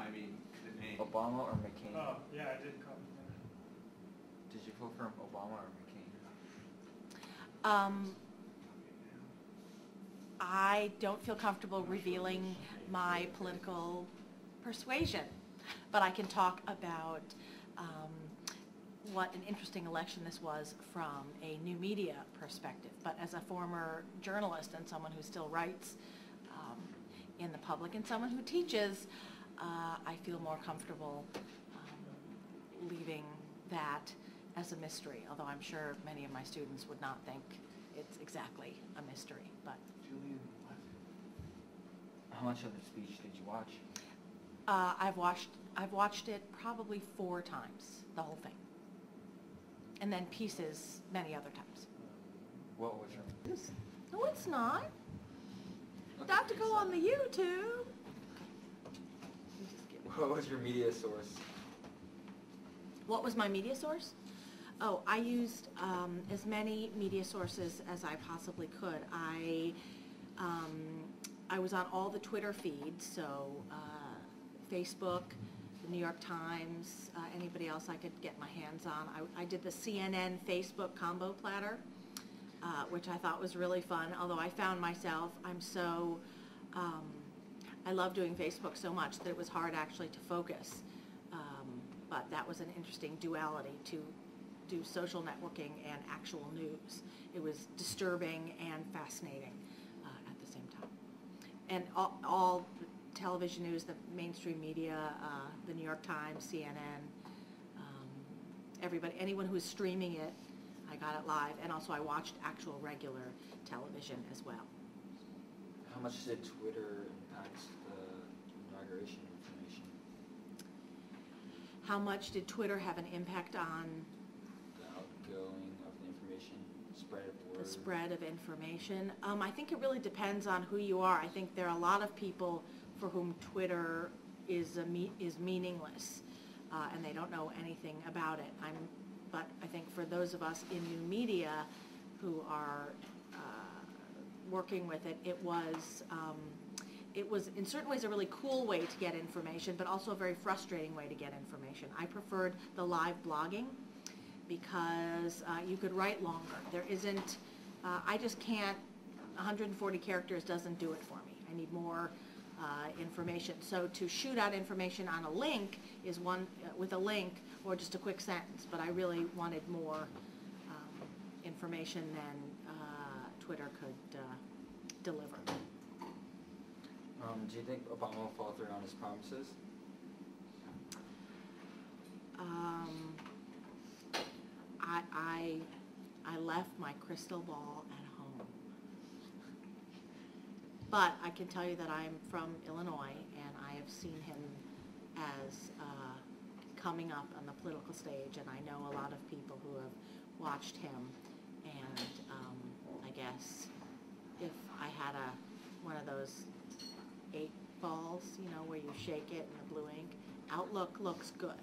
I mean, the name. Obama or McCain? Oh, yeah, I did call him. Did you vote for Obama or McCain? I don't feel comfortable revealing my political persuasion, but I can talk about what an interesting election this was from a new media perspective. But as a former journalist and someone who still writes in the public and someone who teaches, I feel more comfortable leaving that as a mystery, although I'm sure many of my students would not think it's exactly a mystery. But How much of the speech did you watch? I've watched it probably 4 times, the whole thing, and then pieces many other times. What was your... No, it's not. You have to go on the YouTube. What was your media source? What was my media source? Oh, I used as many media sources as I possibly could. I was on all the Twitter feeds, so Facebook, the New York Times, anybody else I could get my hands on. I did the CNN Facebook combo platter, which I thought was really fun, although I found myself, I love doing Facebook so much that it was hard actually to focus. But that was an interesting duality to do social networking and actual news. It was disturbing and fascinating at the same time. And all television news, the mainstream media, the New York Times, CNN, everybody, anyone who was streaming it, I got it live. And also I watched actual regular television as well. How much did Twitter impact the inauguration information? How much did Twitter have an impact on The outgoing of the information, spread of word? the spread of information? I think it really depends on who you are. I think there are a lot of people for whom Twitter is meaningless, and they don't know anything about it. But I think for those of us in new media who are working with it, it was in certain ways a really cool way to get information, but also a very frustrating way to get information. I preferred the live blogging because you could write longer. There isn't, I just can't, 140 characters doesn't do it for me. I need more information. So to shoot out information on a link is one, with a link or just a quick sentence, but I really wanted more information than Twitter could deliver. Do you think Obama will follow through on his promises? I left my crystal ball at home. But I can tell you that I'm from Illinois, and I have seen him as coming up on the political stage, and I know a lot of people who have watched him, and I guess if I had one of those 8 balls, you know, where you shake it and the blue ink, outlook looks good.